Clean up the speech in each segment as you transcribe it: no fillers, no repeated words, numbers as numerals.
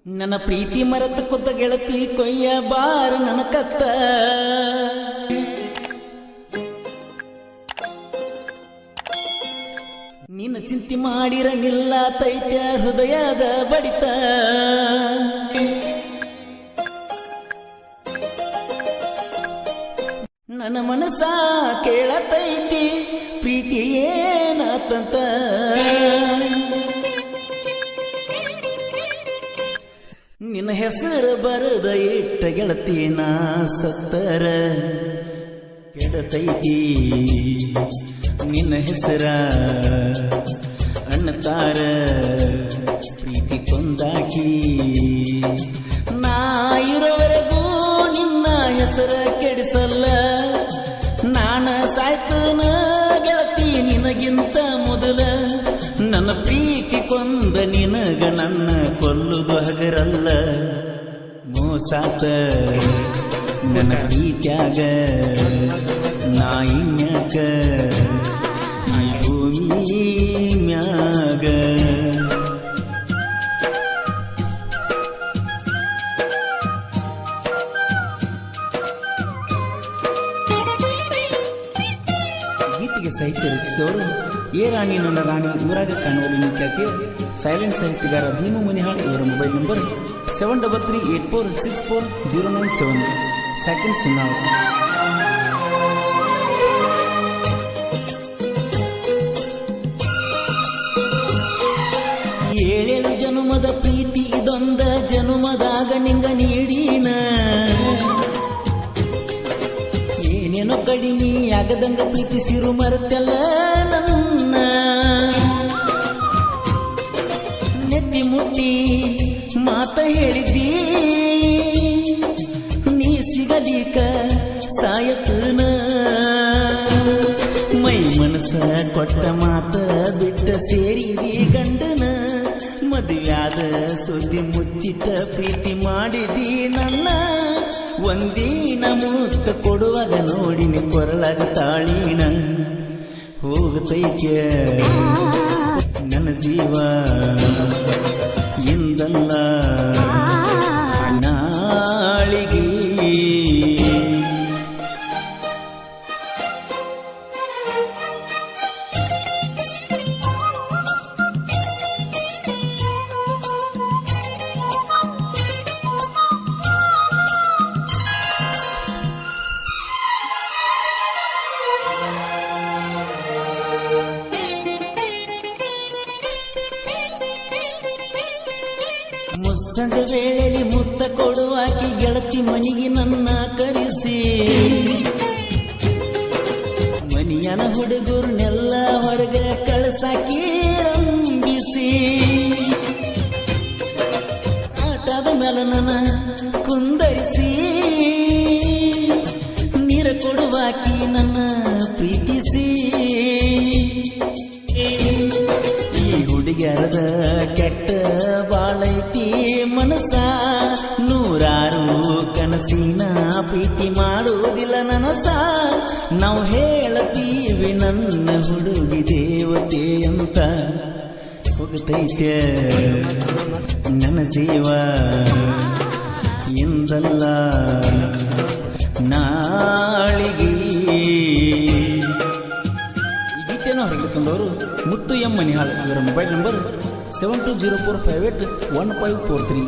ನನ್ನ ಪ್ರೀತಿ ಮರೆತ ಕುತ್ತ ಗೆಳತಿ ಕೊಯ್ಯ ಬಾರ ನನ್ನ ಕತ್ತ ನಿನ್ನ ಚಿಂತೆ ಮಾಡಿರಂಗಿಲ್ಲ ತೈತ್ಯ ಹೃದಯದ ಬಡಿತ ನನ್ನ ಮನಸ ಕೇಳತೈತಿ ಪ್ರೀತಿ ಏನಾತಂತ ನಿನ್ನ ಹೆಸರು ಬರದ ಇಟ್ಟ ಗೆಳತಿ ನಾ ಸತ್ತರ ಕೆಡತೈತಿ ನಿನ್ನ ಹೆಸರ ಅಣ್ಣತಾರ ಪ್ರೀತಿ ಕೊಂದಾಕಿ ನಾ ಇರೋವರೆಗೂ ನಿನ್ನ ಹೆಸರ ಕೆಡಿಸಲ್ಲ ನಾನ ಸಾಯ್ತನ ಗೆಳತಿ ನಿನಗಿಂತ ಮೊದಲ ನನ್ನ ಪ್ರೀತಿ ಕೊಂದ ನಿನಗ ನನ್ನ ಕೊಲ್ಲುದು ಹಗರಲ್ಲ ಮೋಸಾತ ನನ್ನ ಪ್ರೀತ್ಯಾಗ ನಾ ಇನ್ಯಾಕ ಈ ಭೂಮಿ ಮ್ಯಾಗ ಗೀತೆಗೆ ಸಾಹಿತ್ಯ ರಚಿಸಿದವರು ಏ ರಾಣಿ ನನ್ನ ರಾಣಿ ಊರಾಗ ಕಾಣುವಲ್ಲಿ ನಿತ್ಯಕ್ಕೆ ಸೈಲೆಂಟ್ ಸಾಹಿತ್ಯಗಾರ ಭೀಮು ಮುನಿಹಾಳ್ ಇವರ ಮೊಬೈಲ್ ನಂಬರ್ 7338464097 ಸೆಕೆಂಡ್ ಸುನಾವ್. ಏಳೇಳು ಜನುಮದ ಪ್ರೀತಿ ಇದೊಂದ ಜನುಮದಾಗ ನಿಂಗ ನೀಡಿನ ಏನೇನೋ ಕಡಿಮೆ ಆಗದಂಗ ಪ್ರೀತಿಸಿರು ಮರೆತೆಲ್ಲ ನನ್ನ ನೆತ್ತಿ ಮುಟ್ಟಿ ಮಾತ ಹೇಳಿದ್ದಿ ನೀ ಸಿಗಲಿಕ ಸಾಯತನ ಮೈ ಮನಸ ಕೊಟ್ಟ ಮಾತ ಬಿಟ್ಟ ಸೇರಿದಿ ಗಂಡನ ಮದುವ್ಯಾದ ಸುದ್ದಿ ಮುಚ್ಚಿಟ್ಟ ಪ್ರೀತಿ ಮಾಡಿದಿ ನನ್ನ ಒಂದಿನ ಮುತ್ತ ಕೊಡುವಾಗ ನೋಡಿನಿ ಕೊರಳಾಗ ತಾಳಿನ ಹೋಗತೈತ್ಯ ನನ್ನ ಜೀವ ಎಂದಲ್ಲ ನಾಳಿಗೆ ಮುಸ್ಸಂಜೆ ವೇಳೆಯಲ್ಲಿ ಮುತ್ತ ಕೊಡುವಾಕಿ ಗೆಳತಿ ಮನಿಗೆ ನನ್ನ ಕರೆಸಿ ಮನಿಯನ ಹುಡುಗರನ್ನೆಲ್ಲ ಹೊರಗೆ ಕಳಸಾಕಿ ರಂಬಿಸಿ ಆಟದ ಮೇಲೆ ನನ್ನ ಕುಂದರಿಸಿ ನೀರ ಕೊಡುವಾಕಿ ನನ್ನ ಪ್ರೀತಿಸಿ ಈ ಹುಡುಗ್ಯಾರದ ಕೆಟ್ಟ ಬಾಳೈತಿ ಮನಸ ನೂರಾರು ಕನಸಿನ ಪ್ರೀತಿ ಮಾಡುವುದಿಲ್ಲ ನನಸ ನಾವು ಹೇಳತೀವಿ ನನ್ನ ಹುಡುಗಿ ದೇವತೆ ಅಂತ ಹೋಗತೈತೆ ನನ್ನ ಜೀವ ಎಂದಲ್ಲ ನಾಳಿಗೆ. ಹೊರಗೆ ತಂದವರು ಮುತ್ತು ಎಂ ಮನಿಹಾಳ್ ಇವರ ಮೊಬೈಲ್ ನಂಬರ್ 7204581543.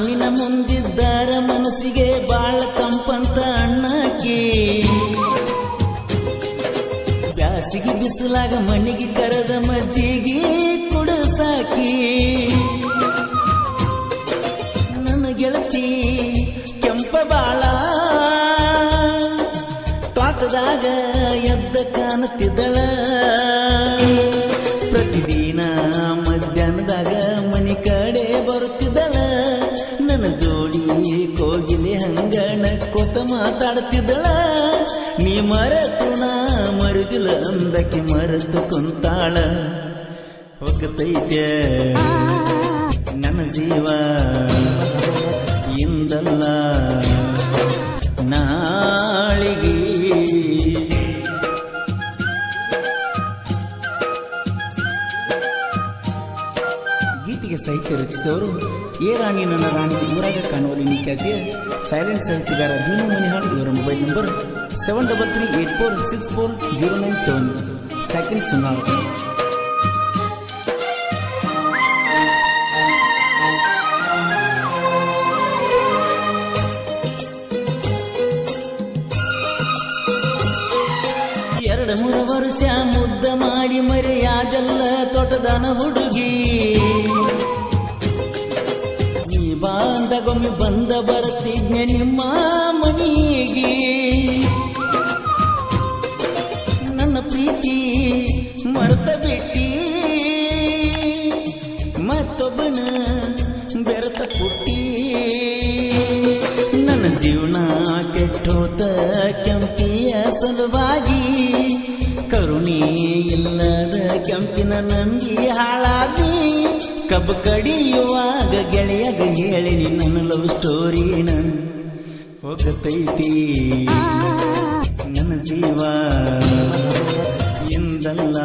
ನಿನ್ನ ಮುಂದಿದ್ದಾರ ಮನಸ್ಸಿಗೆ ಬಾಳ ತಂಪಂತ ಅಣ್ಣಕ್ಕೆ ಬ್ಯಾಸಿಗೆ ಬಿಸಿಲಾಗ ಮಣ್ಣಿಗೆ ಕರೆದ ಮಜ್ಜಿಗೆ ಕುಡಸಾಕಿ ನನ್ನ ಗೆಳತಿ ಕೆಂಪ ಬಾಳ ತೋಟದಾಗ ಎದ್ದ ಕಾಣುತ್ತಿದ್ದಳ ಪ್ರತಿದಿನ ಮಧ್ಯಾಹ್ನದಾಗ ಮನಿ ಕಡೆ ಬರುತ್ತಿದ್ದಳ ನನ್ನ ಜೋಡಿ ಕೋಗಿಲೆ ಹಂಗಣ ಕೊತ ಮಾತಾಡ್ತಿದ್ದಳ ನೀ ಮರೆತು ನಾ ಮರುಗ ಗೊತ್ತಿಲ್ಲ ಅಂದಕ್ಕೆ ಮರೆತು ಕುಂತಾಳ ಹೋಗತೈತೆ ನನ್ನ ಜೀವ ಇಂದಲ್ಲ ನಾಳಿಗೆ ಗೀತೆಗೆ ಸಾಹಿತ್ಯ ರಚಿಸಿದವರು ಎ ರಾಣಿ ನನ್ನ ರಾಣಿ ಊರಾಗ ಕಾಣುವಲ್ಲಿ ಖ್ಯಾತಿಯ ಸೈಲೆಂಟ್ ಸಾಹಿತ್ಯಗಾರ ಭೀಮು ಮುನಿಹಾಳ್. ಇವರ ಮೊಬೈಲ್ ನಂಬರ್ 7338464097 ಸೆಕೆಂಡ್ ಸುನಾಳ್. ಎರಡು ಮೂರು ವರ್ಷ ಮುದ್ದ ಮಾಡಿ ಮರೆಯಾದಲ್ಲ ತೋಟದನ ಹುಡುಗಿ ನೀ ಬಾಂದಗೊಮ್ಮೆ ಬಂದ ಬರುತ್ತಿದ್ನೆ ನಿಮ್ಮ ಮನೆಗೆ. ನನ್ನ ಪ್ರೀತಿ ಮರೆತ ಬಿಟ್ಟಿ ಮತ್ತೊಬ್ಬನ ಬೆರೆತ ಪುಟ್ಟಿ. ನನ್ನ ಜೀವನ ಕೆಟ್ಟೋತ ಕೆಂಪಿಯ ಸಲುವಾಗಿ ಕರುಣಿ ಇಲ್ಲದ ಕೆಂಪಿನ ನಂಬಿ ಹಾಳಾದಿ. ಕಬ್ಬು ಕಡಿಯುವಾಗ ಗೆಳೆಯಗ ಹೇಳಿನಿ ನನ್ನ ಲವ್ ಸ್ಟೋರಿನ ಹೋಗತೈತಿ ನನ್ನ ಜೀವ ಎಂದಲ್ಲ